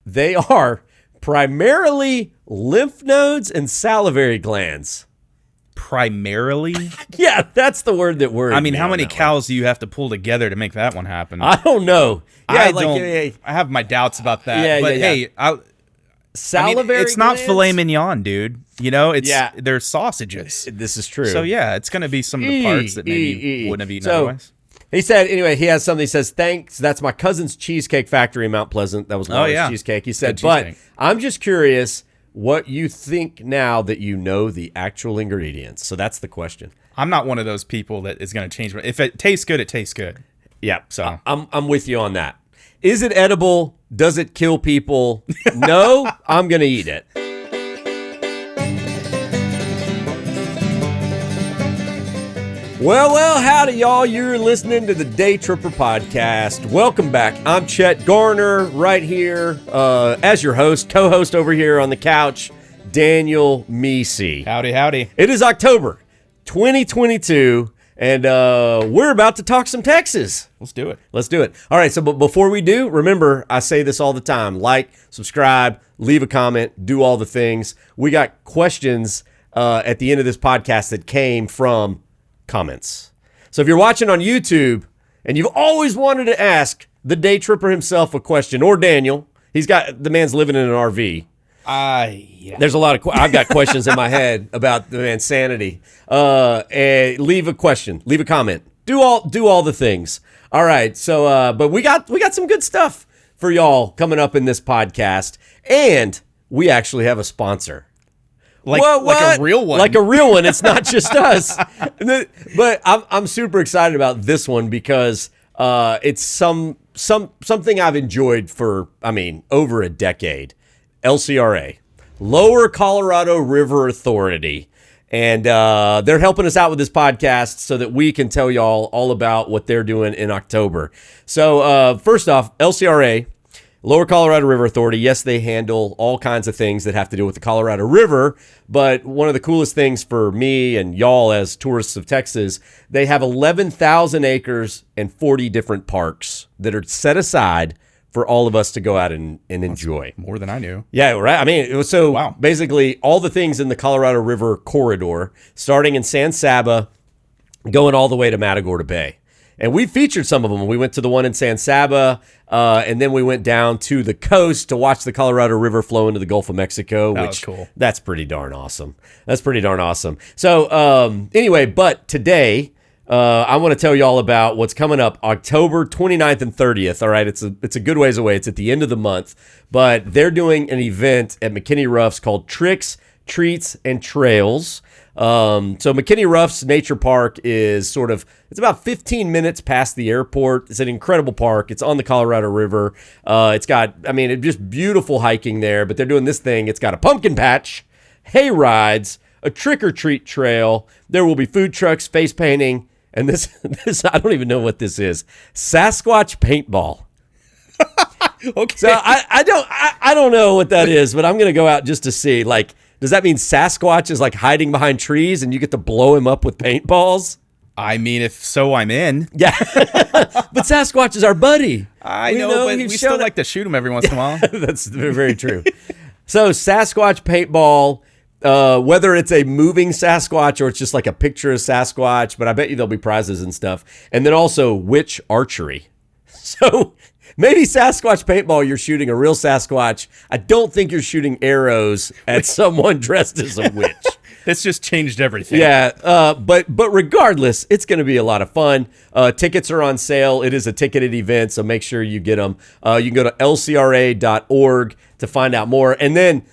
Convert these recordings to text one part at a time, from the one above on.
They are primarily lymph nodes and salivary glands. Primarily? Yeah, that's the word that worries me. I mean, how many cows do you have to pull together to make that one happen? I don't know. Yeah, I have my doubts about that. But hey, salivary it's not filet mignon, dude. You know, they're sausages. This is true. So yeah, it's going to be some of the parts that maybe you wouldn't have eaten otherwise. He said, anyway, he has something. He says, thanks. That's my cousin's cheesecake factory in Mount Pleasant. That was Laura's cheesecake. He said, but I'm just curious what you think now that you know the actual ingredients. So that's the question. I'm not one of those people that is going to change. If it tastes good, it tastes good. Yeah. So I'm with you on that. Is it edible? Does it kill people? No, I'm going to eat it. Well, howdy, y'all. You're listening to the Daytripper Podcast. Welcome back. I'm Chet, Garner, right here as your host, co-host over here on the couch, Daniel Mecey. Howdy. It is October 2022, and we're about to talk some Texas. Let's do it. All right, so but before we do, remember, I say this all the time. Like, subscribe, leave a comment, do all the things. We got questions at the end of this podcast that came from comments. So if you're watching on YouTube and you've always wanted to ask the Daytripper himself a question, or Daniel, the man's living in an RV. Yeah. There's a lot of I've got questions in my head about the man's sanity. And leave a question, leave a comment, do all the things. All right. So but we got some good stuff for y'all coming up in this podcast, and we actually have a sponsor. Like a real one. Like a real one. It's not just us. But I'm super excited about this one because it's something I've enjoyed for, over a decade. LCRA, Lower Colorado River Authority. And they're helping us out with this podcast so that we can tell y'all all about what they're doing in October. So first off, LCRA, Lower Colorado River Authority, yes, they handle all kinds of things that have to do with the Colorado River, but one of the coolest things for me and y'all as tourists of Texas, they have 11,000 acres and 40 different parks that are set aside for all of us to go out and enjoy. More than I knew. Yeah, right. Basically all the things in the Colorado River corridor, starting in San Saba, going all the way to Matagorda Bay. And we featured some of them. We went to the one in San Saba, and then we went down to the coast to watch the Colorado River flow into the Gulf of Mexico. That was cool. That's pretty darn awesome. So anyway, but today I want to tell you all about what's coming up October 29th and 30th. All right, it's a good ways away. It's at the end of the month, but they're doing an event at McKinney Ruffs called Tricks, Treats, and Trails. So McKinney Ruffs Nature Park is it's about 15 minutes past the airport. It's an incredible park. It's on the Colorado River. It's got, just beautiful hiking there, but they're doing this thing. It's got a pumpkin patch, hay rides, a trick-or-treat trail. There will be food trucks, face painting, and this I don't even know what this is. Sasquatch paintball. Okay. So I don't know what that is, but I'm going to go out just to see, does that mean Sasquatch is hiding behind trees and you get to blow him up with paintballs? If so, I'm in. Yeah. But Sasquatch is our buddy. I know, but we still like to shoot him every once in a while. That's very true. So Sasquatch paintball, whether it's a moving Sasquatch or it's just like a picture of Sasquatch, but I bet you there'll be prizes and stuff. And then also witch archery. So maybe Sasquatch paintball, you're shooting a real Sasquatch. I don't think you're shooting arrows at someone dressed as a witch. This just changed everything. Yeah, but regardless, it's going to be a lot of fun. Tickets are on sale. It is a ticketed event, so make sure you get them. You can go to lcra.org to find out more. And then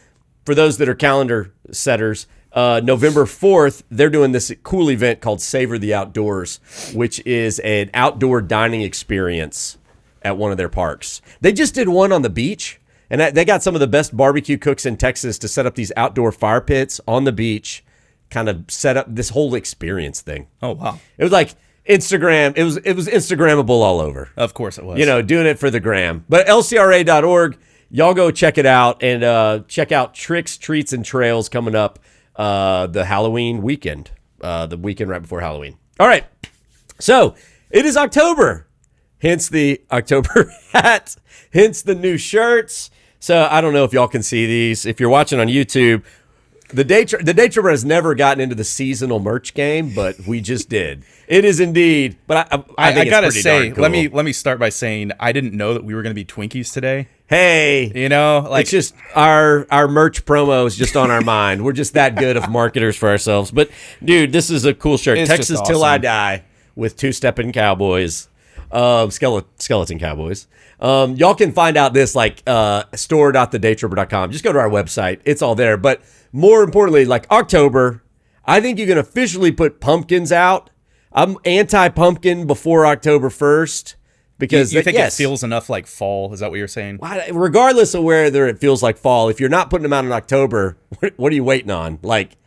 for those that are calendar setters, November 4th, they're doing this cool event called Savor the Outdoors, which is an outdoor dining experience at one of their parks. They just did one on the beach, and they got some of the best barbecue cooks in Texas to set up these outdoor fire pits on the beach, kind of set up this whole experience thing. Oh, wow. It was like Instagram. It was Instagrammable all over. Of course it was. Doing it for the gram. But lcra.org, y'all go check it out and check out Tricks, Treats, and Trails coming up the Halloween weekend, the weekend right before Halloween. All right. So it is October. Hence the October hat, hence the new shirts. So I don't know if y'all can see these. If you're watching on YouTube, the Daytripper has never gotten into the seasonal merch game, but we just did. It is indeed. But I think gotta it's say, darn cool. let me start by saying I didn't know that we were going to be Twinkies today. Hey, you know, like it's just our merch promo is just on our mind. We're just that good of marketers for ourselves. But dude, this is a cool shirt. It's Texas just Till I awesome. Die with two-stepping cowboys, skeleton cowboys. Y'all can find out this like store.thedaytripper.com. Just go to our website. It's all there. But more importantly, like October, I think you can officially put pumpkins out. I'm anti-pumpkin before October 1st. Because you think it feels enough like fall? Is that what you're saying? Regardless of whether it feels like fall, if you're not putting them out in October, what are you waiting on? Like,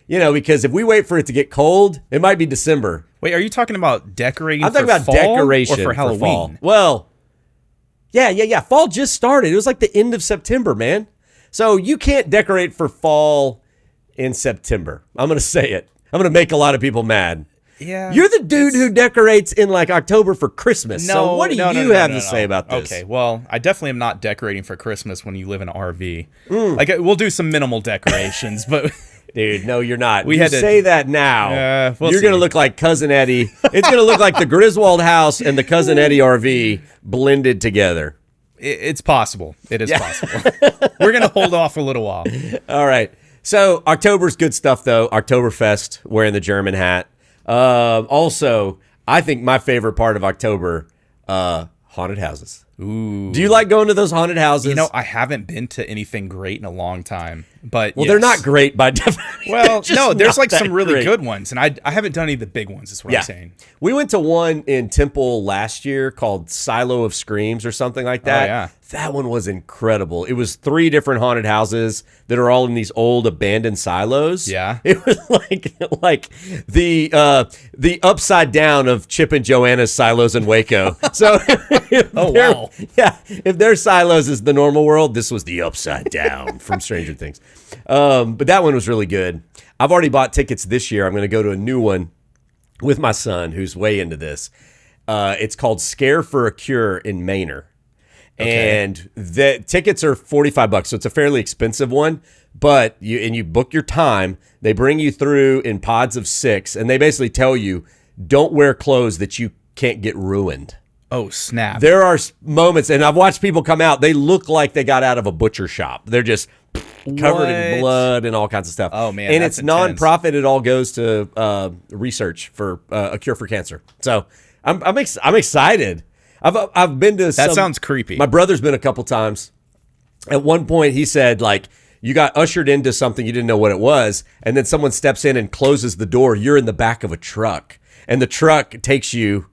you know, because if we wait for it to get cold, it might be December. Wait, are you talking about decorating? I'm talking about fall decoration or for Halloween. fall. Well, yeah. Fall just started. It was like the end of September, man. So you can't decorate for fall in September. I'm going to say it. I'm going to make a lot of people mad. Yeah, you're the dude who decorates in like October for Christmas. So what do you have to say about this? Okay, well, I definitely am not decorating for Christmas when you live in an RV. Like we'll do some minimal decorations, but dude, no, you're not. We you had to say that now. You're going to look like Cousin Eddie. It's going to look like the Griswold house and the Cousin Eddie RV blended together. It's possible. It is possible. We're going to hold off a little while. All right. So October's good stuff, though. Oktoberfest, wearing the German hat. Also, I think my favorite part of October, haunted houses. Ooh. Do you like going to those haunted houses? You know, I haven't been to anything great in a long time, but they're not great by definition. Well, no, there's like some really great. good ones, and I haven't done any of the big ones, is what I'm saying. We went to one in Temple last year called Silo of Screams or something like that. Oh, yeah. That one was incredible. It was 3 different haunted houses that are all in these old abandoned silos. Yeah. It was like the upside down of Chip and Joanna's silos in Waco. So oh, wow. Yeah. If their silos is the normal world, this was the upside down from Stranger Things. But that one was really good. I've already bought tickets this year. I'm going to go to a new one with my son, who's way into this. It's called Scare for a Cure in Manor. Okay. And the tickets are $45, so it's a fairly expensive one. But you book your time. They bring you through in pods of 6, and they basically tell you, don't wear clothes that you can't get ruined. Oh, snap. There are moments, and I've watched people come out, they look like they got out of a butcher shop. They're just covered in blood and all kinds of stuff. Oh, man, and that's it's nonprofit. It all goes to research for a cure for cancer. So I'm excited. I've been to that sounds creepy. My brother's been a couple times. At one point, he said, like, you got ushered into something, you didn't know what it was, and then someone steps in and closes the door. You're in the back of a truck, and the truck takes you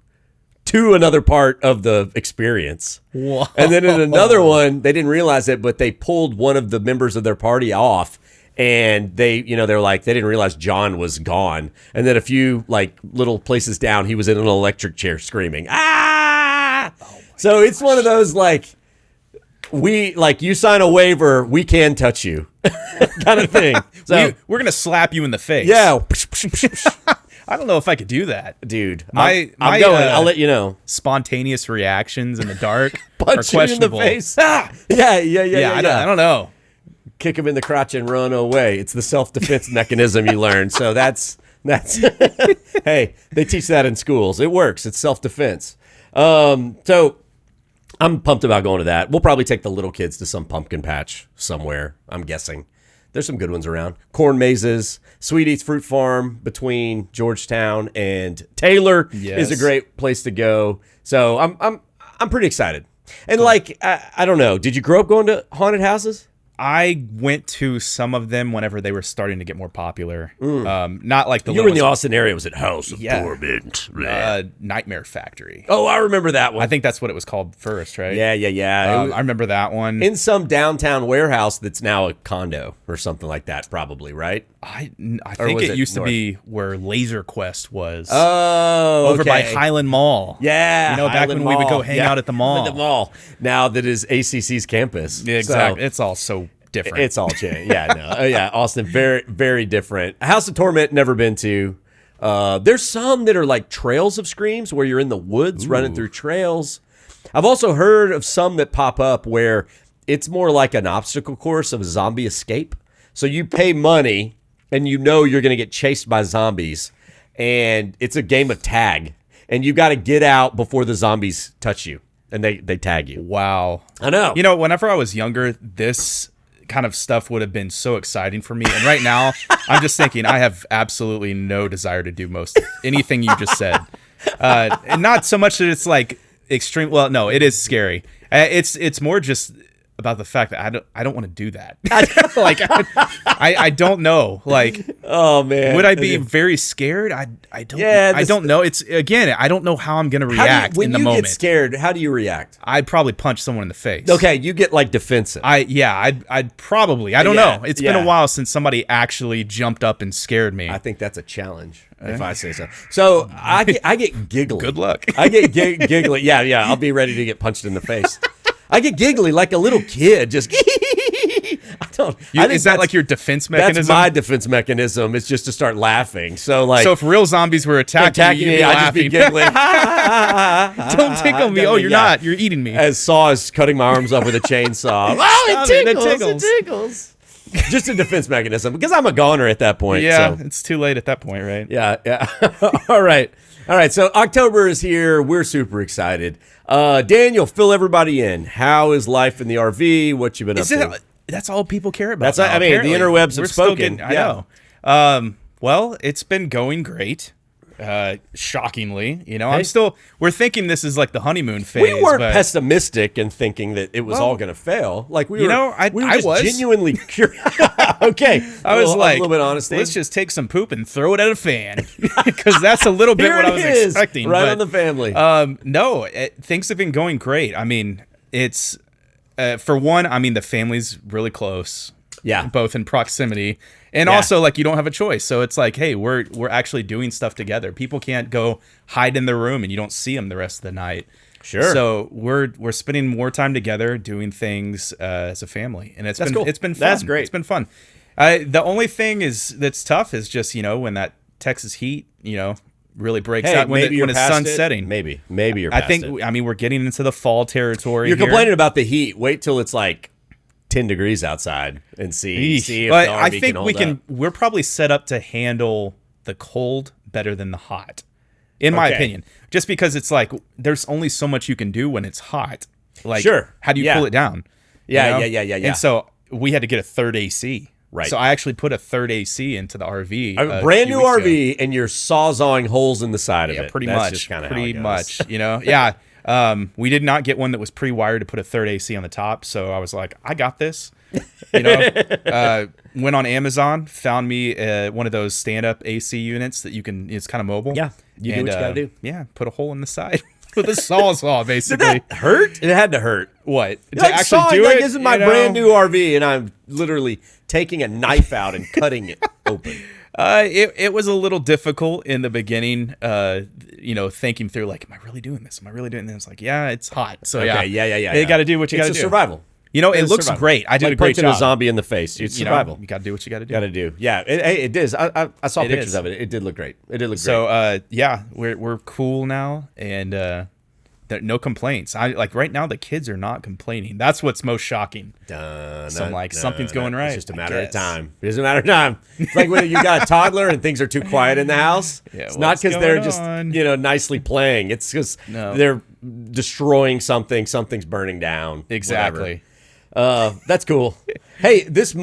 to another part of the experience. Whoa. And then in another one, they didn't realize it, but they pulled one of the members of their party off, and they're like, they didn't realize John was gone. And then a few like little places down, he was in an electric chair screaming, ah! So it's one of those like, you sign a waiver, we can touch you kind of thing. So we're going to slap you in the face. Yeah. I don't know if I could do that. Dude, I'm going. I'll let you know. Spontaneous reactions in the dark Punch are questionable. You in the face. Ah! Yeah. I don't know. Kick him in the crotch and run away. It's the self-defense mechanism you learn. So that's hey, they teach that in schools. It works. It's self-defense. So I'm pumped about going to that. We'll probably take the little kids to some pumpkin patch somewhere, I'm guessing. There's some good ones around. Corn mazes, Sweet Eats Fruit Farm between Georgetown and Taylor is a great place to go. So I'm pretty excited. And cool. I don't know. Did you grow up going to haunted houses? I went to some of them whenever they were starting to get more popular. Not like the you were in the Austin area. Was it House of Torment? Nightmare Factory. Oh, I remember that one. I think that's what it was called first, right? Yeah. I remember that one. In some downtown warehouse that's now a condo or something like that, probably, right? I think it used to be where Laser Quest was. Oh, over by Highland Mall. Yeah, back when we would go hang out at the mall. At the mall. Now that is ACC's campus. Yeah, exactly. So, it's all so different. It's all changed. Yeah, Austin, very, very different. House of Torment, never been to. There's some that are like Trails of Screams where you're in the woods running through trails. I've also heard of some that pop up where it's more like an obstacle course of a zombie escape. So you pay money and you know you're going to get chased by zombies, and it's a game of tag, and you got to get out before the zombies touch you, and they tag you. Wow. I know. You know, whenever I was younger, this kind of stuff would have been so exciting for me. And right now, I'm just thinking I have absolutely no desire to do most anything you just said. And not so much that it's like extreme. Well, no, it is scary. It's more just about the fact that I don't want to do that. Like I don't know. Like, oh man, would I be very scared? I don't. Yeah, I don't know. It's again, I don't know how I'm gonna react in the moment. When you get scared, how do you react? I'd probably punch someone in the face. Okay, you get like defensive. I'd probably. I don't know. It's been a while since somebody actually jumped up and scared me. I think that's a challenge, if I say so. So I get giggly. Good luck. I get giggly. Yeah. I'll be ready to get punched in the face. I get giggly like a little kid. Just is that like your defense mechanism? That's my defense mechanism. It's just to start laughing. So if real zombies were attacking me, I'd just be giggling. Don't tickle me. Oh, you're not. You're eating me. As Saw is cutting my arms off with a chainsaw. Oh, it tickles. Just a defense mechanism because I'm a goner at that point. Yeah, so. It's too late at that point, right? Yeah. All right. So October is here. We're super excited. Daniel, fill everybody in. How is life in the RV? What you been up to? That's all people care about. The interwebs have spoken. I know. Well, it's been going great. Shockingly, we're thinking this is like the honeymoon phase. We weren't pessimistic in thinking that it was all going to fail. Like we were just genuinely curious. Okay, I was like, a little bit honesty. Let's just take some poop and throw it at a fan because that's a little bit what I was expecting. Right on the family. No, things have been going great. I mean, it's for one. I mean, the family's really close. Yeah, both in proximity. And also, like, you don't have a choice. So it's like, hey, we're actually doing stuff together. People can't go hide in their room and you don't see them the rest of the night. Sure. So we're spending more time together doing things as a family, and it's cool. It's been fun. That's great. It's been fun. The only thing that's tough is just when that Texas heat really breaks out when it's sun's setting. Maybe you're past it. I mean we're getting into the fall territory. You're complaining about the heat. Wait till it's like 10 degrees outside and see if the RV can hold up. We're probably set up to handle the cold better than the hot, in my opinion. Just because it's like there's only so much you can do when it's hot. Like, how do you cool it down? Yeah. And so we had to get a third AC. Right. So I actually put a third AC into the RV. A brand new RV, and you're sawzawing holes in the side of it. Pretty That's much. Just kind of pretty much. Yeah. We did not get one that was pre-wired to put a third AC on the top, so I was like, I got this. Went on Amazon, found me one of those stand-up AC units that you can. It's kind of mobile. Yeah, you do what you gotta do. Yeah, put a hole in the side with a sawzall, basically. Did that hurt? It had to hurt. What? To actually do it? This is my brand new RV, and I'm literally taking a knife out and cutting it open. It was a little difficult in the beginning, thinking through like, am I really doing this? Am I really doing this? It's like, yeah, it's hot. So yeah. You got to do what you got to do. It's survival. It looks great. I did a great job. Punching a zombie in the face. It's survival. You got to do what you got to do. Yeah, it is. I saw pictures of it. It did look great. So, we're cool now, and no complaints. Right now the kids are not complaining. That's what's most shocking. So I'm like, something's going right. It's just a matter of time. It is a matter of time. It's like when you got a toddler and things are too quiet in the house. It's not because they're just nicely playing. It's because they're destroying something. Something's burning down. Exactly. That's cool. Hey, this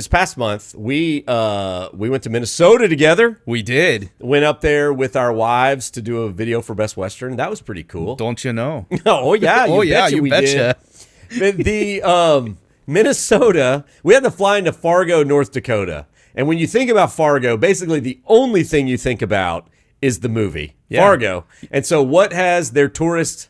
past month, we went to Minnesota together. We did. Went up there with our wives to do a video for Best Western. That was pretty cool. Don't you know? Oh yeah, you betcha. The Minnesota, we had to fly into Fargo, North Dakota. And when you think about Fargo, basically the only thing you think about is the movie Fargo. And so what has their tourist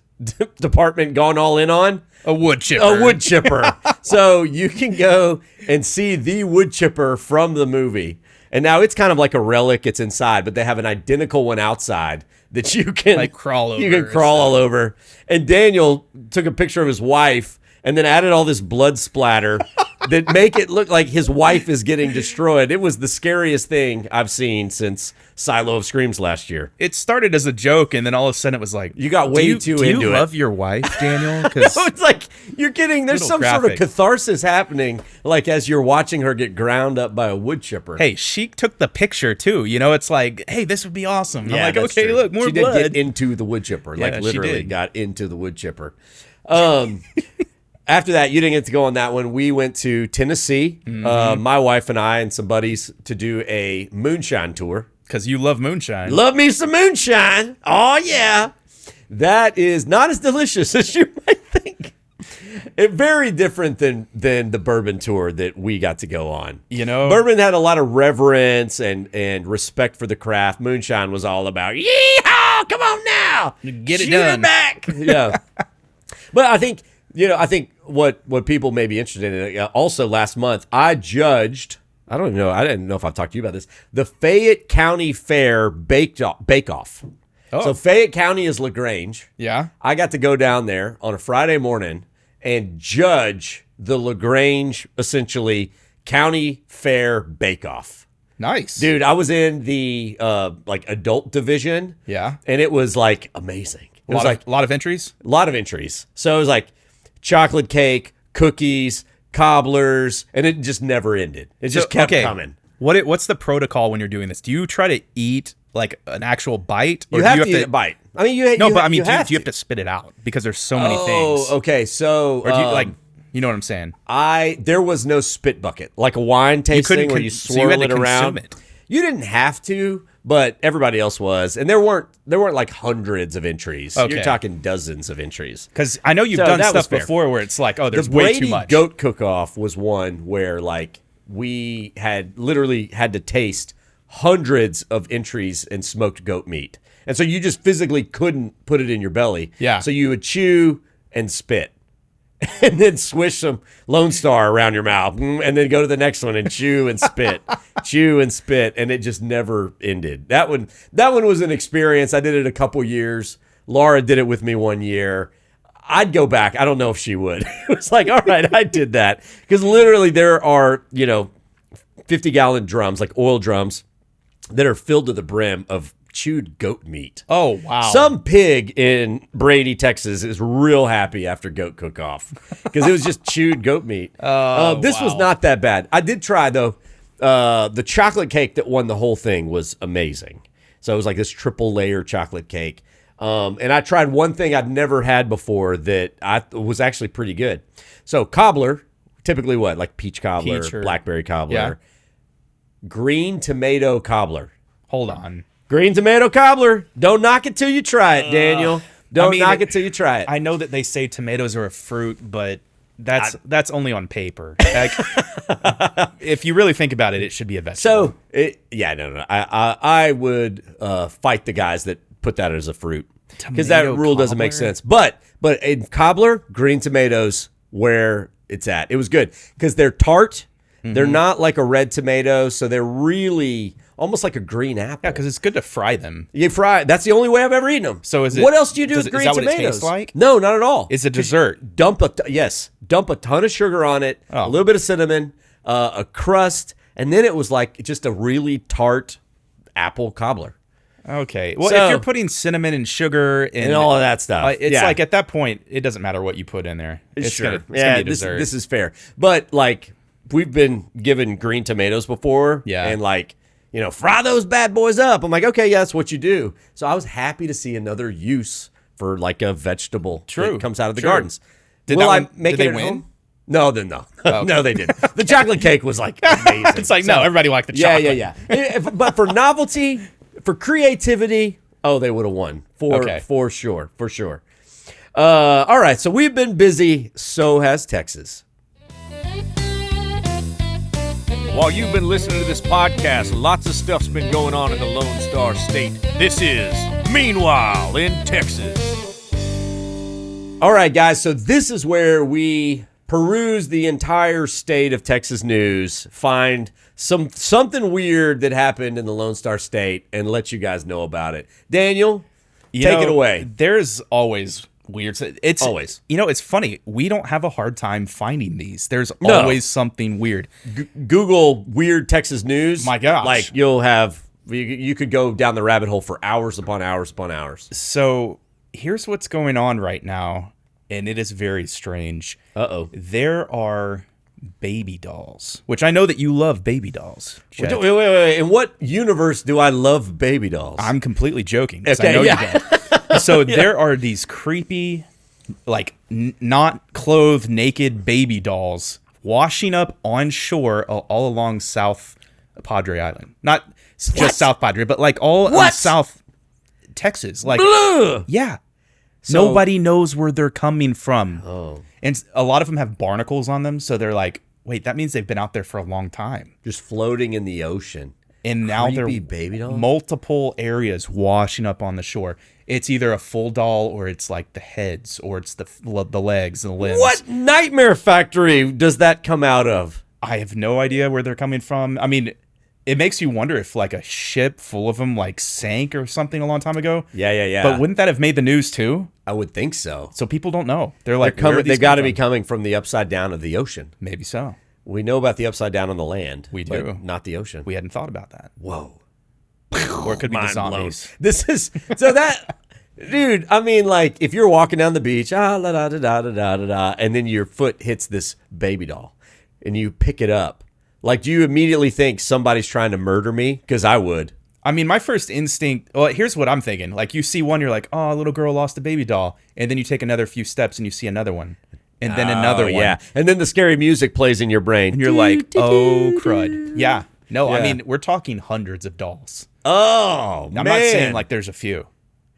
department gone all in on? A wood chipper. So you can go and see the wood chipper from the movie. And now it's kind of like a relic. It's inside, but they have an identical one outside that you can crawl over. You can crawl all over. And Daniel took a picture of his wife and then added all this blood splatter that make it look like his wife is getting destroyed. It was the scariest thing I've seen since Silo of Screams last year. It started as a joke, and then all of a sudden it was like, you got way too into it. Do you love your wife, Daniel? Because it's like you're getting there's some sort of catharsis happening, like as you're watching her get ground up by a wood chipper. Hey, she took the picture too. You know, it's like, hey, this would be awesome. Yeah, I'm like, okay, true. look, more she blood. Did get into the wood chipper, like literally got into the wood chipper. After that, you didn't get to go on that one. We went to Tennessee, my wife and I and some buddies, to do a Moonshine Tour. Because you love moonshine. Love me some moonshine. Oh, yeah. That is not as delicious as you might think. It's very different than the bourbon tour that we got to go on. You know, bourbon had a lot of reverence and respect for the craft. Moonshine was all about, yeehaw, come on now. Get it Shoot done. It back. Yeah. But I think what people may be interested in, also last month, I judged, I don't even know, I didn't know if I've talked to you about this, the Fayette County Fair Bake-Off. Oh. So Fayette County is LaGrange. Yeah. I got to go down there on a Friday morning and judge the LaGrange, essentially, County Fair Bake-Off. Nice. Dude, I was in the adult division. Yeah. And it was like amazing. It was a lot of entries? A lot of entries. So it was like chocolate cake, cookies, cobblers, and it just never ended. It just kept coming. What's the protocol when you're doing this? Do you try to eat like an actual bite? Or you have to eat a bite. I mean, do you have to spit it out? Because there's so many things. Oh, okay. So, or do you you know what I'm saying? There was no spit bucket, like a wine tasting where you swirl it around. You didn't have to, but everybody else was, and there weren't like hundreds of entries. Okay. You're talking dozens of entries. Because I know you've done stuff before where it's like, oh, there's way too much. The Brady Goat Cook-Off was one where like we had literally had to taste hundreds of entries in smoked goat meat, and so you just physically couldn't put it in your belly. Yeah. So you would chew and spit. And then swish some Lone Star around your mouth, and then go to the next one and chew and spit, chew and spit, and it just never ended. That one was an experience. I did it a couple years. Laura did it with me one year. I'd go back. I don't know if she would. It was like, all right, I did that because literally there are 50-gallon drums, like oil drums, that are filled to the brim of chewed goat meat. Oh, wow. Some pig in Brady, Texas is real happy after Goat Cook-Off because it was just chewed goat meat. This was not that bad. I did try, though. The chocolate cake that won the whole thing was amazing. So it was like this triple layer chocolate cake. And I tried one thing I'd never had before that was actually pretty good. So cobbler, typically what? Like peach cobbler, blackberry cobbler, yeah. Green tomato cobbler. Hold on. Green tomato cobbler. Don't knock it till you try it, Daniel. Don't knock it till you try it. I know that they say tomatoes are a fruit, but that's only on paper. Like, if you really think about it, it should be a vegetable. So, I would fight the guys that put that as a fruit because that rule doesn't make sense. But in cobbler, green tomatoes, where it's at, it was good because they're tart. Mm-hmm. They're not like a red tomato, so they're really almost like a green apple. Yeah, because it's good to fry them. You fry. That's the only way I've ever eaten them. So is it? What else do you do with green tomatoes? Is that what it tastes like? No, not at all. It's a dessert. Dump a ton of sugar on it, a little bit of cinnamon, a crust, and then it was like just a really tart apple cobbler. Okay. Well, if you're putting cinnamon and sugar and all of that stuff, it's like at that point, it doesn't matter what you put in there. It's gonna be a dessert. This is fair. But like we've been given green tomatoes before, and like, fry those bad boys up. I'm like, okay, yeah, that's what you do. So I was happy to see another use for like a vegetable that comes out of the gardens. Did they win? No, no. Okay. No, they didn't. The chocolate cake was like amazing. It's like, no, everybody liked the chocolate. Yeah. But for novelty, for creativity, they would have won for sure. All right, so we've been busy. So has Texas. While you've been listening to this podcast, lots of stuff's been going on in the Lone Star State. This is Meanwhile in Texas. All right, guys, so this is where we peruse the entire state of Texas news, find something weird that happened in the Lone Star State, and let you guys know about it. Daniel, take it away. There's always weird. It's always. It's funny. We don't have a hard time finding these. There's always something weird. Google weird Texas news. My gosh. Like you could go down the rabbit hole for hours upon hours upon hours. So here's what's going on right now, and it is very strange. Uh-oh. There are baby dolls, which I know that you love baby dolls. Chet. Wait. In what universe do I love baby dolls? I'm completely joking. Okay, I know yeah. you don't. So there are these creepy, like not clothed, naked baby dolls washing up on shore all along South Padre Island. Not just South Padre, but like all in South Texas. Like, yeah. So, nobody knows where they're coming from. Oh. And a lot of them have barnacles on them, so they're like, wait, that means they've been out there for a long time. Just floating in the ocean. And now Creepy they're baby doll? multiple areas washing up on the shore. It's either a full doll, or it's like the heads, or it's the legs and the limbs. What nightmare factory does that come out of? I have no idea where they're coming from. I mean, it makes you wonder if like a ship full of them like sank or something a long time ago. Yeah. But wouldn't that have made the news too? I would think so. So people don't know. They're like, they've got to be coming from the upside down of the ocean. Maybe so. We know about the upside down on the land. We do. But not the ocean. We hadn't thought about that. Whoa. Or it could be the Mind blown. zombies. This is so that, dude. I mean, like if you're walking down the beach, and then your foot hits this baby doll, and you pick it up. Like, do you immediately think somebody's trying to murder me? Because I would. I mean, my first instinct, well, here's what I'm thinking. Like, you see one, you're like, oh, a little girl lost a baby doll. And then you take another few steps and you see another one. And then another one. Yeah. And then the scary music plays in your brain. And you're like, oh, crud. Yeah. No, I Yeah. mean, we're talking hundreds of dolls. Oh, man. I'm not saying, like, there's a few.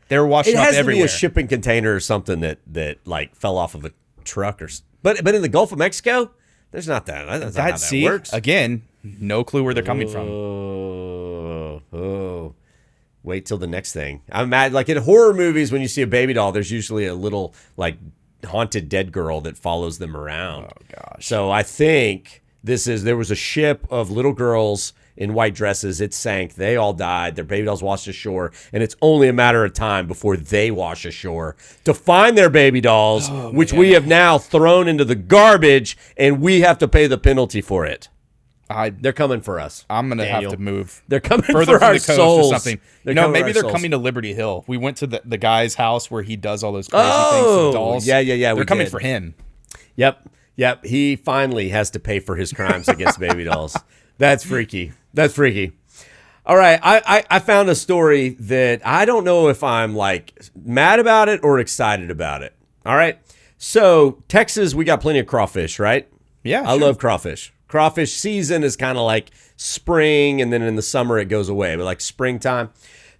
They're washing It up has everywhere. to be a shipping container or something that like fell off of a truck or. But in the Gulf of Mexico, there's not that. That's not how that works. Again, no clue where they're coming from. Oh. Wait till the next thing. I'm mad. Like in horror movies, when you see a baby doll, there's usually a little like haunted dead girl that follows them around. Oh gosh. So I think there was a ship of little girls in white dresses. It sank. They all died. Their baby dolls washed ashore, and it's only a matter of time before they wash ashore to find their baby dolls, which we have now thrown into the garbage, and we have to pay the penalty for it. They're coming for us. I'm gonna Daniel. have to move. They're coming further for from our the coast souls. or something. Maybe they're coming to Liberty Hill. We went to the guy's house where he does all those crazy things to the dolls. Yeah. They're coming for him. Yep. He finally has to pay for his crimes against baby dolls. That's freaky. All right, I found a story that I don't know if I'm like mad about it or excited about it. All right, so Texas, we got plenty of crawfish, right? Yeah, I love crawfish. Crawfish season is kind of like spring, and then in the summer it goes away, but like springtime.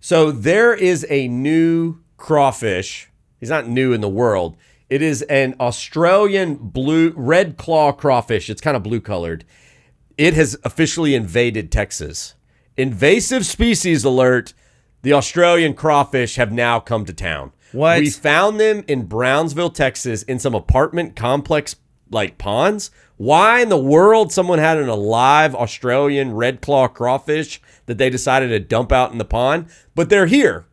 So there is a new crawfish. He's not new in the world. It is an Australian red claw crawfish. It's kind of blue colored. It has officially invaded Texas. Invasive species alert. The Australian crawfish have now come to town. What? We found them in Brownsville, Texas, in some apartment complex like ponds. Why in the world someone had an alive Australian red claw crawfish that they decided to dump out in the pond? But they're here.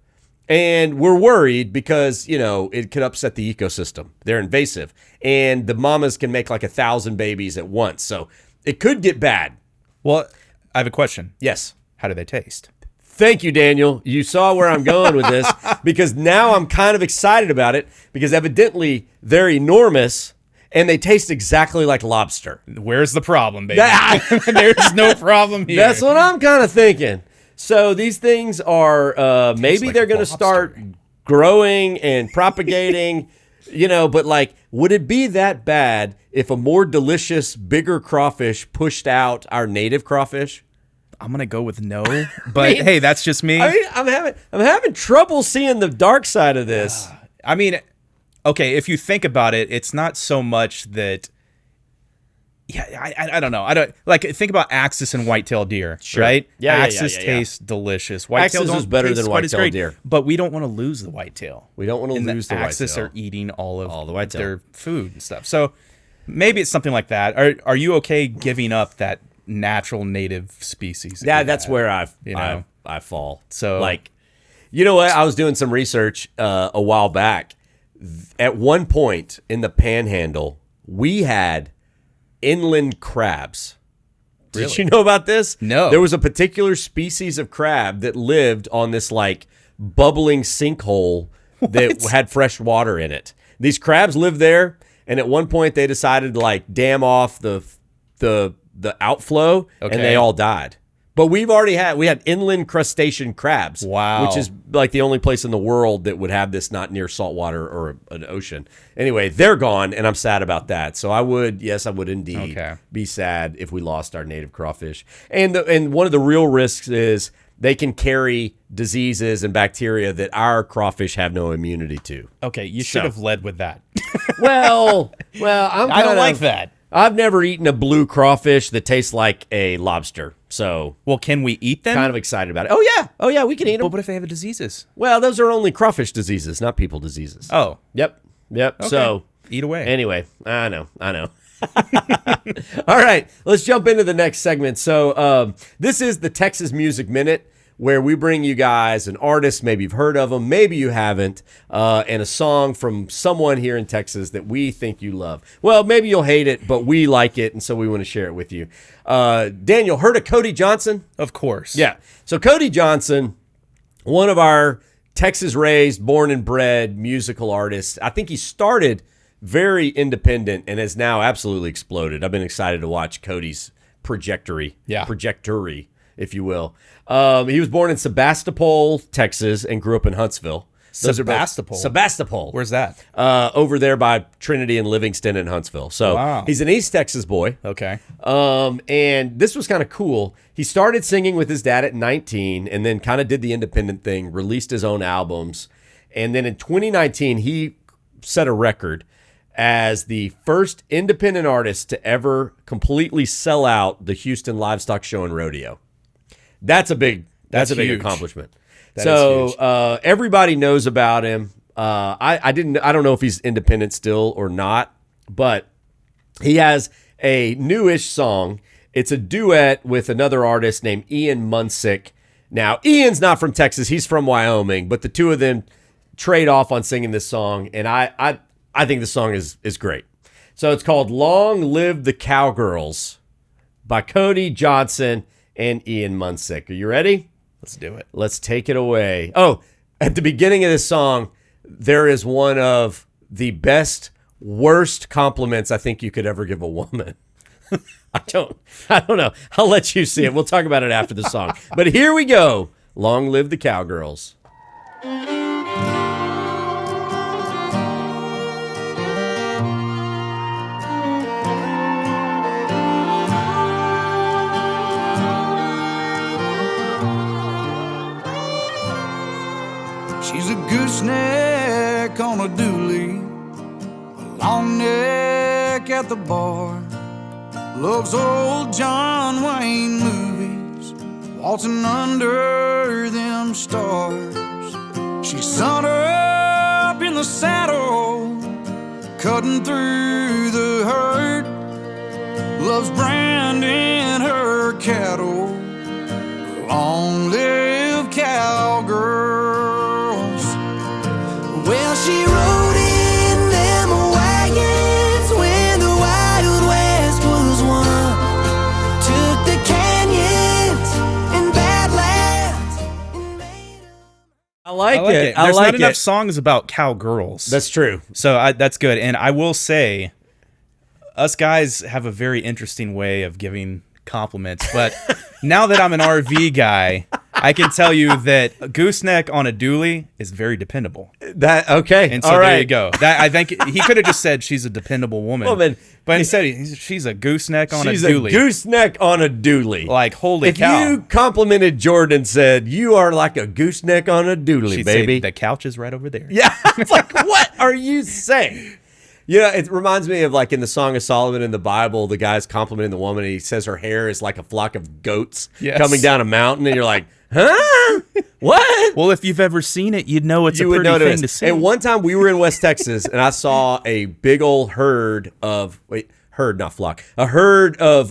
And we're worried because, it could upset the ecosystem. They're invasive. And the mamas can make like 1,000 babies at once. So it could get bad. Well, I have a question. Yes. How do they taste? Thank you, Daniel. You saw where I'm going with this because now I'm kind of excited about it because evidently they're enormous and they taste exactly like lobster. Where's the problem, baby? There's no problem here. That's what I'm kind of thinking. So these things are maybe like they're going to start growing and propagating, but like, would it be that bad if a more delicious, bigger crawfish pushed out our native crawfish? I'm gonna go with no, but hey, that's just me. I mean, I'm having trouble seeing the dark side of this. I mean, okay, if you think about it, it's not so much that. Yeah, I don't know. I don't like think about Axis and white-tailed deer, right? Yeah, Axis yeah. tastes delicious. Whitetail Axis is better than white-tailed deer, but we don't want to lose the whitetail. We don't want to lose the whitetail. Axis are eating all the whitetail. their food and stuff. So maybe it's something like that. Are you okay giving up that natural native species? Yeah, that's where I fall. So like, you know what? I was doing some research a while back. at one point in the Panhandle, we had inland crabs. Really? Did you know about this? No. There was a particular species of crab that lived on this like bubbling sinkhole that had fresh water in it. These crabs lived there, and at one point they decided to like dam off the outflow, and they all died. But we had inland crustacean crabs. Wow. Which is like the only place in the world that would have this not near salt water or an ocean. Anyway, they're gone, and I'm sad about that. So I would indeed be sad if we lost our native crawfish. And one of the real risks is they can carry diseases and bacteria that our crawfish have no immunity to. Okay, you should have led with that. Well, I don't like that. I've never eaten a blue crawfish that tastes like a lobster. So, well, can we eat them? Kind of excited about it. Oh yeah, we can eat them. But what if they have diseases? Well, those are only crawfish diseases, not people diseases. Oh. Yep. Okay. So, eat away. Anyway, I know. All right, let's jump into the next segment. So, this is the Texas Music Minute, where we bring you guys an artist, maybe you've heard of them, maybe you haven't, and a song from someone here in Texas that we think you love. Well, maybe you'll hate it, but we like it, and so we want to share it with you. Daniel, heard of Cody Johnson? Of course. Yeah. So Cody Johnson, one of our Texas-raised, born and bred musical artists. I think he started very independent and has now absolutely exploded. I've been excited to watch Cody's trajectory, if you will. He was born in Sebastopol, Texas, and grew up in Huntsville. Sebastopol. Where's that? Over there by Trinity and Livingston and Huntsville. So He's an East Texas boy. Okay. And this was kind of cool. He started singing with his dad at 19 and then kind of did the independent thing, released his own albums. And then in 2019, he set a record as the first independent artist to ever completely sell out the Houston Livestock Show and Rodeo. That's a big big accomplishment. So everybody knows about him. I don't know if he's independent still or not, but he has a newish song. It's a duet with another artist named Ian Munsick. Now, Ian's not from Texas; he's from Wyoming, but the two of them trade off on singing this song, and I think the song is great. So it's called "Long Live the Cowgirls" by Cody Johnson and Ian Munsick. Are you ready? Let's do it. Let's take it away. Oh, at the beginning of this song, there is one of the worst compliments I think you could ever give a woman. I don't know. I'll let you see it. We'll talk about it after the song. But here we go. Long live the Cowgirls. She's a gooseneck on a dually, a long neck at the bar. Loves old John Wayne movies, waltzing under them stars. She's sun up in the saddle, cutting through the herd. Loves branding her cattle. Long live cowgirls. Well, she rode in them wagons when the Wild West was won. Took the canyons and badlands and made them. I like it. There's not enough songs about cowgirls. That's true. So that's good. And I will say, us guys have a very interesting way of giving compliments. But now that I'm an RV guy, I can tell you that a gooseneck on a dually is very dependable. Okay. And so there you go. I think he could have just said she's a dependable woman. But instead, she's a gooseneck on a dually. She's a gooseneck on a dually. Like, holy cow. If you complimented Jordan and said, you are like a gooseneck on a dually, she'd baby. say, the couch is right over there. Yeah. It's like, what are you saying? You know, it reminds me of like in the Song of Solomon in the Bible, the guy's complimenting the woman and he says her hair is like a flock of goats coming down a mountain. And you're like, huh? What? Well, if you've ever seen it, you'd know it's a pretty thing to see. And one time we were in West Texas and I saw a big old herd of, a herd of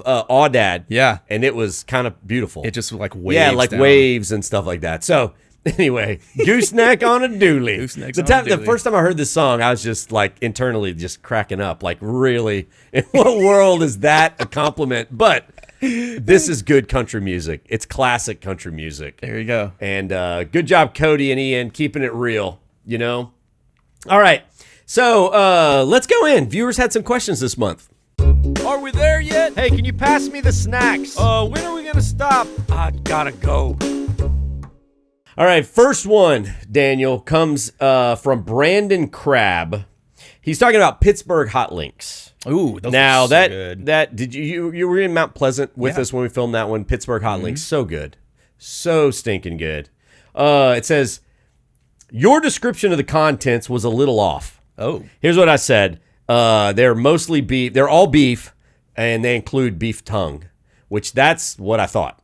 aoudad. Yeah. And it was kind of beautiful. It just like waves. Yeah, like down. waves and stuff like that. So Anyway, gooseneck on a dooley. Gooseneck's The on a the dooley. first time I heard this song, I was just like internally just cracking up. Like, really? In what world is that a compliment? But this is good country music. It's classic country music. There you go. And good job, Cody and Ian, keeping it real, you know? All right. So let's go in. Viewers had some questions this month. Are we there yet? Hey, can you pass me the snacks? When are we gonna stop? I gotta go. All right, first one, Daniel, comes from Brandon Crabb. He's talking about Pittsburgh hot links. Ooh, those Now are so good. that did you were in Mount Pleasant with us when we filmed that one? Pittsburgh hot links, so good, so stinking good. It says your description of the contents was a little off. Oh, Here's what I said: they're mostly beef. They're all beef, and they include beef tongue, which that's what I thought.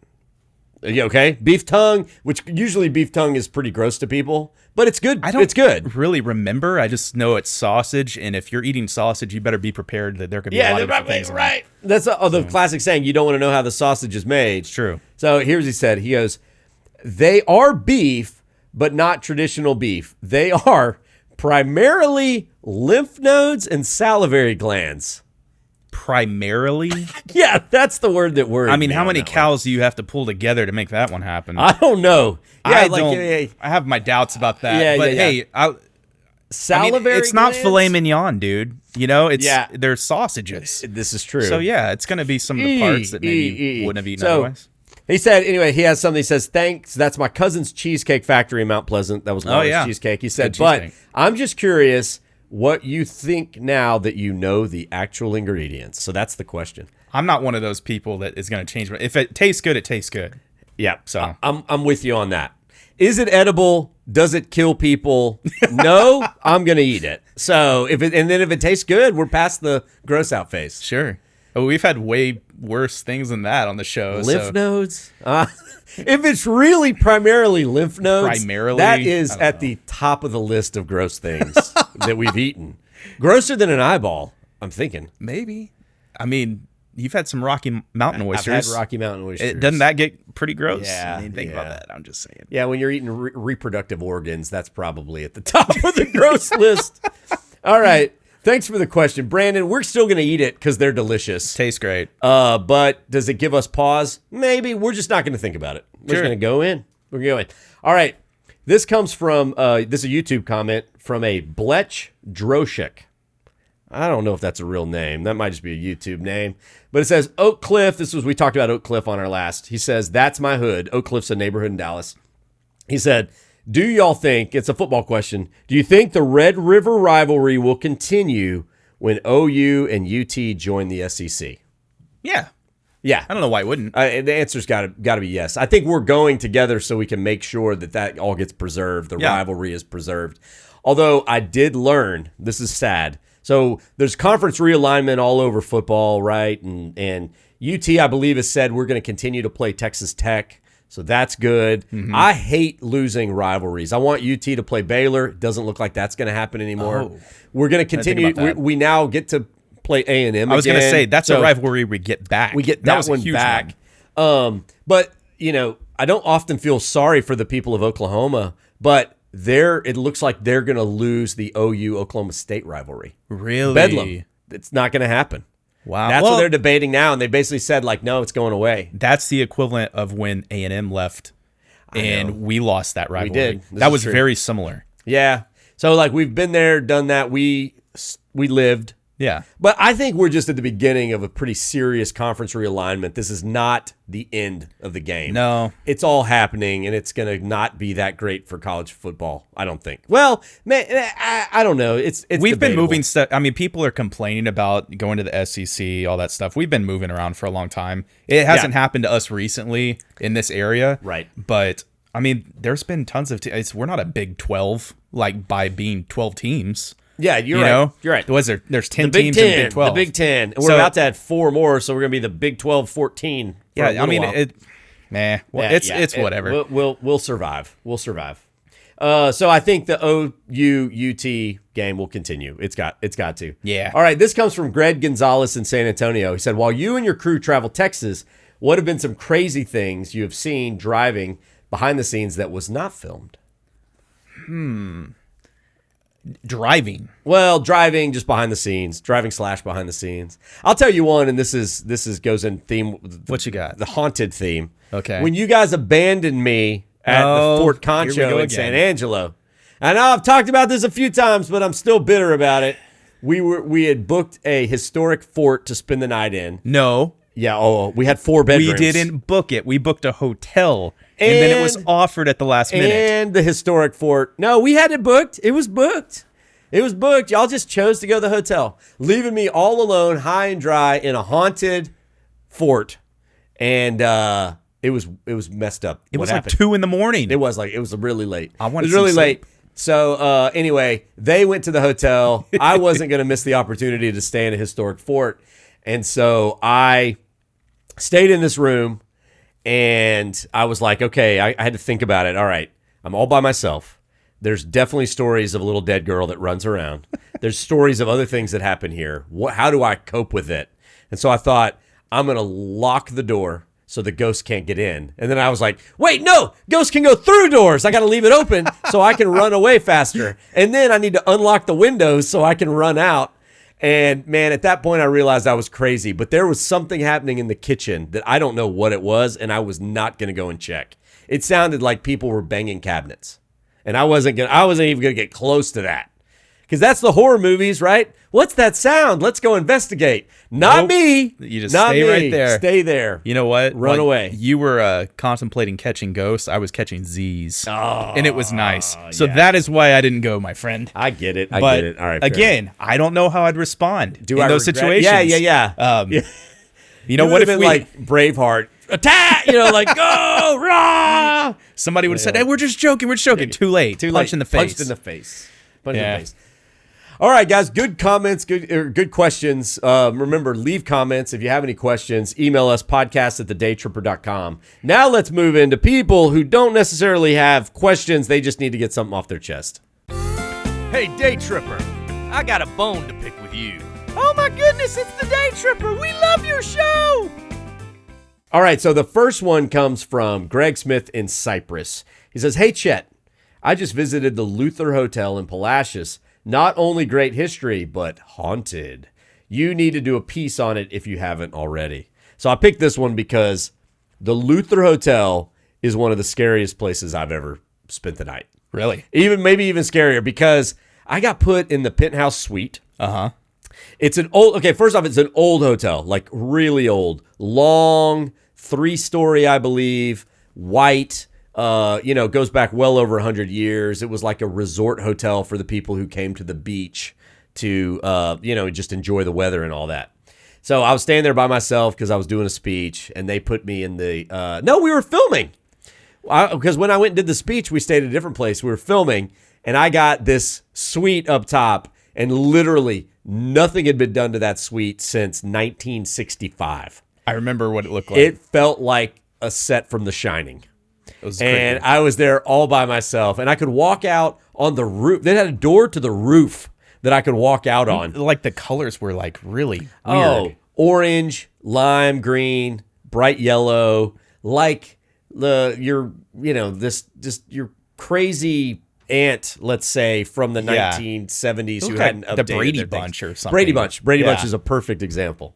Okay, beef tongue, which usually beef tongue is pretty gross to people, but it's good. It's good. really remember. I just know it's sausage, and if you're eating sausage, you better be prepared that there could be a lot of different things. Right. That's the classic saying. You don't want to know how the sausage is made. It's true. So here's what he said. He goes, they are beef, but not traditional beef. They are primarily lymph nodes and salivary glands. Primarily. Yeah, that's the word that worried I mean, me how on many that one. cows do you have to pull together to make that one happen? I don't know. Yeah, I like don't. yeah, I have my doubts about that. Yeah, but yeah, yeah. hey, I mean, salivary it's not glands? filet mignon, dude. You know, it's Yeah. they're sausages. This is true. So yeah, it's gonna be some of the parts that maybe you wouldn't have eaten So, otherwise. He said, anyway, he has something. He says, thanks. That's my cousin's cheesecake factory in Mount Pleasant. That was Laura's yeah. cheesecake. He said, Good but cheesecake. I'm just curious what you think now that you know the actual ingredients. So that's the question. I'm not one of those people that is gonna change. If it tastes good, it tastes good. Yeah. So- I'm with you on that. Is it edible? Does it kill people? No, I'm going to eat it. So if it tastes good, we're past the gross out phase. Sure. Oh, we've had way worse things than that on the show. Lymph nodes? If it's really primarily lymph nodes, Primarily? that is I don't at know. the top of the list of gross things that we've eaten. Grosser than an eyeball, I'm thinking. Maybe. I mean, you've had some Rocky Mountain I've oysters. had Rocky Mountain oysters. Doesn't that get pretty gross? Yeah, I mean, think about yeah. that. I'm just saying. Yeah, when you're eating reproductive organs, that's probably at the top of the gross list. All right. Thanks for the question, Brandon. We're still going to eat it because they're delicious. Tastes great. But does it give us pause? Maybe. We're just not going to think about it. We're just Sure. going to go in. We're going. All right. This comes from, this is a YouTube comment from a Blech Droshik. I don't know if that's a real name. That might just be a YouTube name. But it says, Oak Cliff. We talked about Oak Cliff on our last. He says, that's my hood. Oak Cliff's a neighborhood in Dallas. He said, do y'all think, it's a football question, do you think the Red River rivalry will continue when OU and UT join the SEC? Yeah. Yeah. I don't know why it wouldn't. The answer's got to be yes. I think we're going together so we can make sure that all gets preserved. The Yeah. rivalry is preserved. Although I did learn, this is sad. So there's conference realignment all over football, right? And UT, I believe, has said we're going to continue to play Texas Tech. So that's good. Mm-hmm. I hate losing rivalries. I want UT to play Baylor. It doesn't look like that's going to happen anymore. Oh. We're going to think continue. about that. We now get to play A&M again. I was going to say, that's So- a rivalry we get back. we get That that was a one huge back. one. But, I don't often feel sorry for the people of Oklahoma, but it looks like they're going to lose the OU Oklahoma State rivalry. Really? Bedlam. It's not going to happen. Wow. That's Well, what they're debating now, and they basically said, no, it's going away. That's the equivalent of when A&M left and we lost that rivalry. did. This That is was true. very similar. Yeah. So, we've been there, done that. We lived. Yeah. But I think we're just at the beginning of a pretty serious conference realignment. This is not the end of the game. No. It's all happening, and it's going to not be that great for college football, I don't think. Well, man, I don't know. It's We've been debatable. moving stuff. I mean, people are complaining about going to the SEC, all that stuff. We've been moving around for a long time. It hasn't happened to us recently in this area. Right. But, I mean, there's been tons of we're not a Big 12, by being 12 teams. Yeah, you're You right. know? You're right. There's 10 The Big teams 10, in the Big 12. The Big 10. And we're So- about to add 4 more, so we're going to be the Big 12, 14. Yeah, I mean, it's whatever. We'll survive. We'll survive. So I think the OU-UT game will continue. It's got to. Yeah. All right, this comes from Greg Gonzalez in San Antonio. He said, while you and your crew travel Texas, what have been some crazy things you have seen driving behind the scenes that was not filmed? Driving. Well, driving, just behind the scenes, driving/behind the scenes. I'll tell you one, and this is goes in theme. What you got? The haunted theme. Okay. When you guys abandoned me at the Fort Concho in San Angelo. I know I've talked about this a few times, but I'm still bitter about it. We had booked a historic fort to spend the night in. No. Yeah, we had 4 bedrooms. We didn't book it. We booked a hotel, and then it was offered at the last minute. And the historic fort. No, we had it booked. It was booked. Y'all just chose to go to the hotel, leaving me all alone, high and dry, in a haunted fort. And it was messed up. It was like 2 a.m. It was really late. I wanted it was really some late. sleep. So anyway, they went to the hotel. I wasn't going to miss the opportunity to stay in a historic fort. And so I stayed in this room, and I was like, okay, I had to think about it. All right, I'm all by myself. There's definitely stories of a little dead girl that runs around. There's stories of other things that happen here. How do I cope with it? And so I thought, I'm going to lock the door so the ghost can't get in. And then I was like, wait, no, ghosts can go through doors. I got to leave it open so I can run away faster. And then I need to unlock the windows so I can run out. And man, at that point I realized I was crazy, but there was something happening in the kitchen that I don't know what it was, and I was not going to go and check. It sounded like people were banging cabinets, and I wasn't even going to get close to that. Because that's the horror movies, right? What's that sound? Let's go investigate. Not me. You just stay right there. Stay there. You know what? Run away. You were contemplating catching ghosts. I was catching Z's. Oh, and it was nice. So that is why I didn't go, my friend. I get it. But get it. All right. Again, I don't know how I'd respond in those regret? situations. Yeah. You know, what if we like Braveheart attack? Like go rah. Somebody would have said, "Hey, we're just joking. We're just joking." Too late. Punch in the face. Punched in the face. Punch in the face. All right, guys, good comments, good questions. Remember, leave comments. If you have any questions, email us, podcast@thedaytripper.com. Now let's move into people who don't necessarily have questions. They just need to get something off their chest. Hey, Daytripper, I got a bone to pick with you. Oh my goodness, it's the Daytripper. We love your show. All right, so the first one comes from Greg Smith in Cyprus. He says, hey, Chet, I just visited the Luther Hotel in Palacios. Not only great history, but haunted. You need to do a piece on it if you haven't already. So I picked this one because the Luther Hotel is one of the scariest places I've ever spent the night. Really? Maybe even scarier because I got put in the penthouse suite. Uh-huh. It's first off, it's an old hotel, like really old, long, 3-story, I believe, white. Goes back well over 100 years. It was like a resort hotel for the people who came to the beach to, just enjoy the weather and all that. So I was staying there by myself because I was doing a speech, and they put me in the, we were filming. Because when I went and did the speech, we stayed at a different place. We were filming, and I got this suite up top, and literally nothing had been done to that suite since 1965. I remember what it looked like. It felt like a set from The Shining. And I was there all by myself, and I could walk out on the roof. They had a door to the roof that I could walk out on. Like the colors were like really weird. Oh, orange, lime green, bright yellow, like your crazy aunt, let's say, from the 1970s who hadn't updated the Brady their Bunch things. or something. Brady Bunch is a perfect example.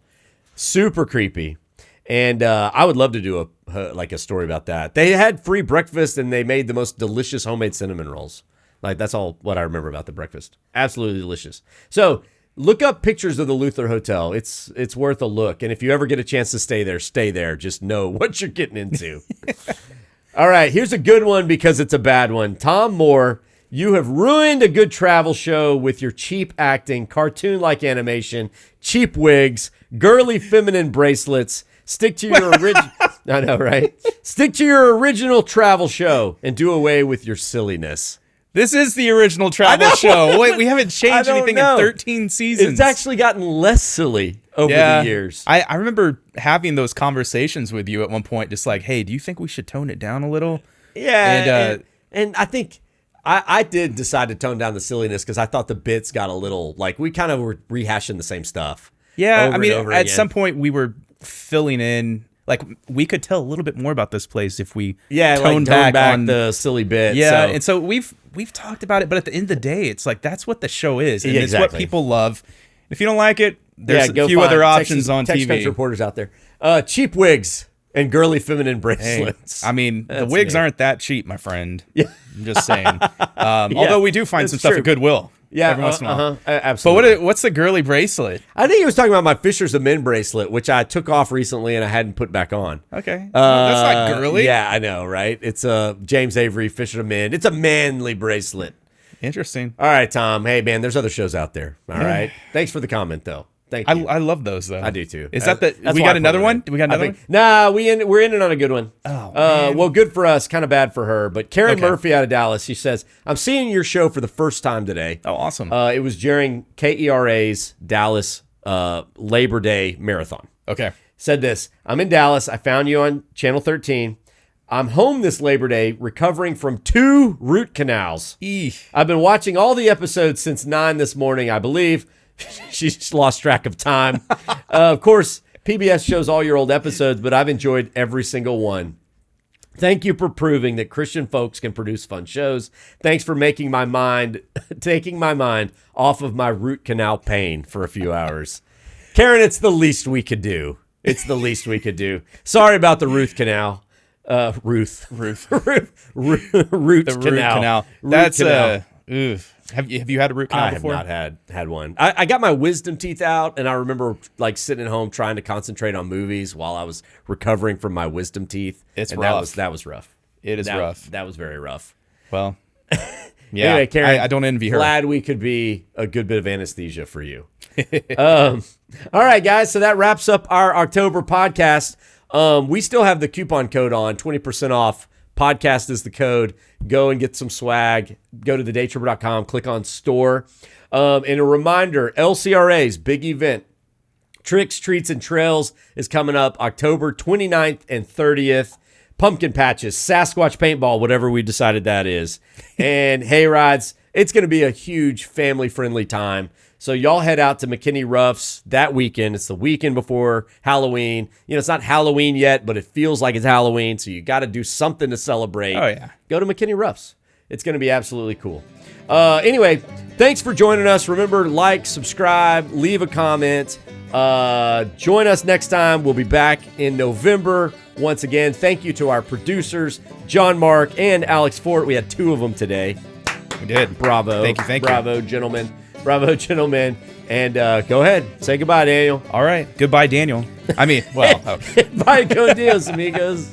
Super creepy. And I would love to do a story about that. They had free breakfast, and they made the most delicious homemade cinnamon rolls. Like, that's all what I remember about the breakfast. Absolutely delicious. So look up pictures of the Luther Hotel. It's worth a look. And if you ever get a chance to stay there, stay there. Just know what you're getting into. All right, here's a good one because it's a bad one. Tom Moore, you have ruined a good travel show with your cheap acting, cartoon-like animation, cheap wigs, girly feminine bracelets. Stick to your original. I know, right? Stick to your original travel show and do away with your silliness. This is the original travel show. Wait, we haven't changed anything in 13 seasons. It's actually gotten less silly over the years. I remember having those conversations with you at one point, just like, hey, do you think we should tone it down a little? Yeah. And I think I did decide to tone down the silliness because I thought the bits got a little, like, we kind of were rehashing the same stuff. Yeah, over and over at again. some point we were filling in Like, we could tell a little bit more about this place if we tone back on the silly bit. Yeah, and so we've talked about it, but at the end of the day, it's like that's what the show is, and it's what people love. If you don't like it, there's a few other options on TV. Text reporters out there. Cheap wigs and girly feminine bracelets. Hey, I mean, the wigs aren't that cheap, my friend. Yeah. I'm just saying. Although we do find some stuff at Goodwill. Yeah, every once in a while. Absolutely. But what's the girly bracelet? I think he was talking about my Fishers of Men bracelet, which I took off recently and I hadn't put back on. Okay. That's not girly. Yeah, I know, right? It's a James Avery Fishers of Men. It's a manly bracelet. Interesting. All right, Tom. Hey, man, there's other shows out there. All right. Thanks for the comment, though. Thank you. I love those, though. I do, too. Is that we got another one? Do we got another one? Nah, we're ending on a good one. Oh, man. Well, good for us, kind of bad for her. But Karen Murphy out of Dallas, she says, I'm seeing your show for the first time today. Oh, awesome. It was during KERA's Dallas Labor Day Marathon. Okay. Said this, I'm in Dallas. I found you on Channel 13. I'm home this Labor Day recovering from 2 root canals. Eesh. I've been watching all the episodes since 9 this morning, I believe. She's lost track of time. Of course, PBS shows all your old episodes, but I've enjoyed every single one. Thank you for proving that Christian folks can produce fun shows. Thanks for taking my mind off of my root canal pain for a few hours. Karen, it's the least we could do. It's the least we could do. Sorry about the Ruth canal. Root canal. That's oof. Have you had a root canal before? I have not had one. I got my wisdom teeth out, and I remember like sitting at home trying to concentrate on movies while I was recovering from my wisdom teeth. It's rough. That was rough. It is rough. That was very rough. Well, yeah. Anyway, Karen, I don't envy her. Glad we could be a good bit of anesthesia for you. All right, guys. So that wraps up our October podcast. We still have the coupon code on, 20% off. Podcast is the code. Go and get some swag. Go to thedaytripper.com, click on store. And a reminder, LCRA's big event, Tricks, Treats, and Trails, is coming up October 29th and 30th. Pumpkin patches, Sasquatch paintball, whatever we decided that is, and hay rides. It's going to be a huge family-friendly time. So y'all head out to McKinney Ruff's that weekend. It's the weekend before Halloween. You know, it's not Halloween yet, but it feels like it's Halloween, so you got to do something to celebrate. Oh, yeah. Go to McKinney Ruff's. It's going to be absolutely cool. Anyway, thanks for joining us. Remember, like, subscribe, leave a comment. Join us next time. We'll be back in November. Once again, thank you to our producers, John Mark and Alex Fort. We had 2 of them today. We did. Bravo. Thank you. Bravo, gentlemen. Bravo, gentlemen. And go ahead. Say goodbye, Daniel. All right. Goodbye, Daniel. I mean, well, okay. Bye, con Dios, amigos.